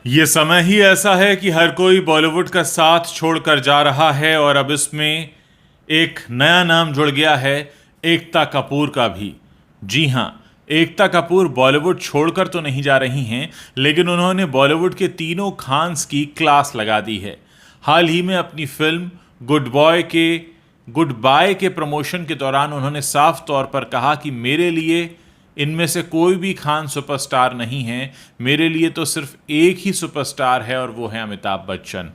ये समय ही ऐसा है कि हर कोई बॉलीवुड का साथ छोड़कर जा रहा है और अब इसमें एक नया नाम जुड़ गया है, एकता कपूर का भी। जी हाँ, एकता कपूर बॉलीवुड छोड़कर तो नहीं जा रही हैं, लेकिन उन्होंने बॉलीवुड के तीनों खान्स की क्लास लगा दी है। हाल ही में अपनी फिल्म गुड बाय के प्रमोशन के दौरान उन्होंने साफ तौर पर कहा कि मेरे लिए इनमें से कोई भी खान सुपरस्टार नहीं है, मेरे लिए तो सिर्फ एक ही सुपरस्टार है और वो है अमिताभ बच्चन।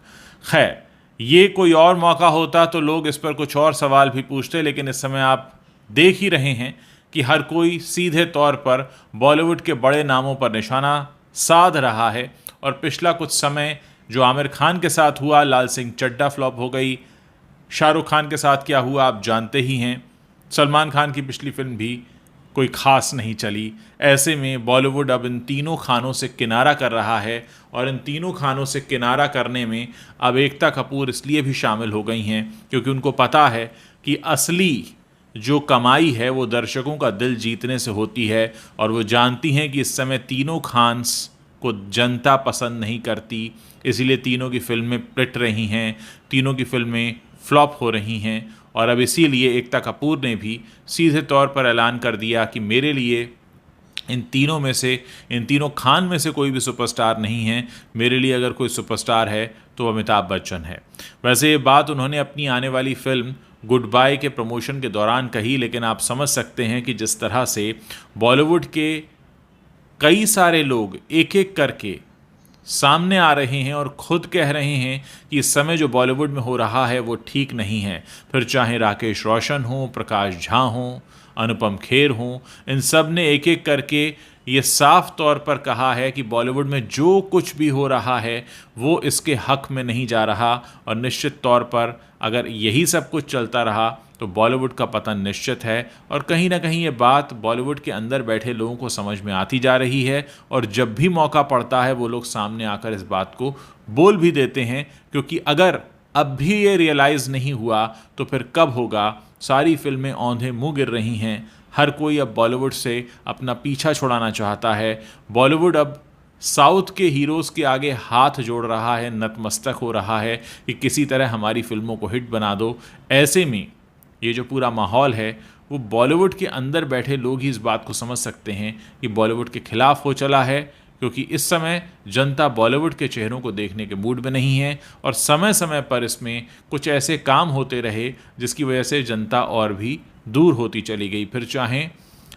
खैर, ये कोई और मौका होता तो लोग इस पर कुछ और सवाल भी पूछते, लेकिन इस समय आप देख ही रहे हैं कि हर कोई सीधे तौर पर बॉलीवुड के बड़े नामों पर निशाना साध रहा है। और पिछला कुछ समय जो आमिर खान के साथ हुआ, लाल सिंह चड्ढा फ्लॉप हो गई, शाहरुख खान के साथ क्या हुआ आप जानते ही हैं, सलमान खान की पिछली फिल्म भी कोई खास नहीं चली। ऐसे में बॉलीवुड अब इन तीनों खानों से किनारा कर रहा है और इन तीनों खानों से किनारा करने में अब एकता कपूर इसलिए भी शामिल हो गई हैं क्योंकि उनको पता है कि असली जो कमाई है वो दर्शकों का दिल जीतने से होती है और वो जानती हैं कि इस समय तीनों खान्स को जनता पसंद नहीं करती, इसीलिए तीनों की फिल्में पिट रही हैं, तीनों की फिल्में फ्लॉप हो रही हैं। और अब इसीलिए एकता कपूर ने भी सीधे तौर पर ऐलान कर दिया कि मेरे लिए इन तीनों खान में से कोई भी सुपरस्टार नहीं है, मेरे लिए अगर कोई सुपरस्टार है तो अमिताभ बच्चन है। वैसे ये बात उन्होंने अपनी आने वाली फिल्म गुड बाय के प्रमोशन के दौरान कही, लेकिन आप समझ सकते हैं कि जिस तरह से बॉलीवुड के कई सारे लोग एक एक करके सामने आ रहे हैं और खुद कह रहे हैं कि इस समय जो बॉलीवुड में हो रहा है वो ठीक नहीं है, फिर चाहे राकेश रोशन हो, प्रकाश झा हो, अनुपम खेर हो, इन सब ने एक एक करके ये साफ तौर पर कहा है कि बॉलीवुड में जो कुछ भी हो रहा है वो इसके हक में नहीं जा रहा और निश्चित तौर पर अगर यही सब कुछ चलता रहा तो बॉलीवुड का पतन निश्चित है। और कहीं ना कहीं ये बात बॉलीवुड के अंदर बैठे लोगों को समझ में आती जा रही है और जब भी मौका पड़ता है वो लोग सामने आकर इस बात को बोल भी देते हैं, क्योंकि अगर अब भी ये रियलाइज़ नहीं हुआ तो फिर कब होगा। सारी फिल्में औंधे मुँह गिर रही हैं, हर कोई अब बॉलीवुड से अपना पीछा छुड़ाना चाहता है। बॉलीवुड अब साउथ के हीरोज़ के आगे हाथ जोड़ रहा है, नतमस्तक हो रहा है कि किसी तरह हमारी फिल्मों को हिट बना दो। ऐसे में ये जो पूरा माहौल है वो बॉलीवुड के अंदर बैठे लोग ही इस बात को समझ सकते हैं कि बॉलीवुड के खिलाफ हो चला है, क्योंकि इस समय जनता बॉलीवुड के चेहरों को देखने के मूड में नहीं है और समय समय पर इसमें कुछ ऐसे काम होते रहे जिसकी वजह से जनता और भी दूर होती चली गई। फिर चाहे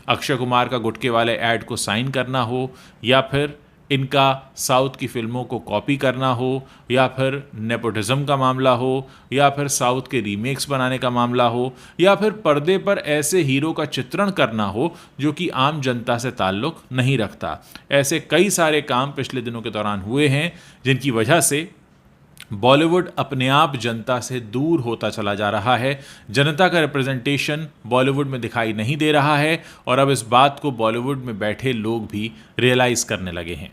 अक्षय कुमार का गुटके वाले ऐड को साइन करना हो, या फिर इनका साउथ की फिल्मों को कॉपी करना हो, या फिर नेपोटिज्म का मामला हो, या फिर साउथ के रीमेक्स बनाने का मामला हो, या फिर पर्दे पर ऐसे हीरो का चित्रण करना हो जो कि आम जनता से ताल्लुक़ नहीं रखता। ऐसे कई सारे काम पिछले दिनों के दौरान हुए हैं जिनकी वजह से बॉलीवुड अपने आप जनता से दूर होता चला जा रहा है। जनता का रिप्रेजेंटेशन बॉलीवुड में दिखाई नहीं दे रहा है और अब इस बात को बॉलीवुड में बैठे लोग भी रियलाइज़ करने लगे हैं।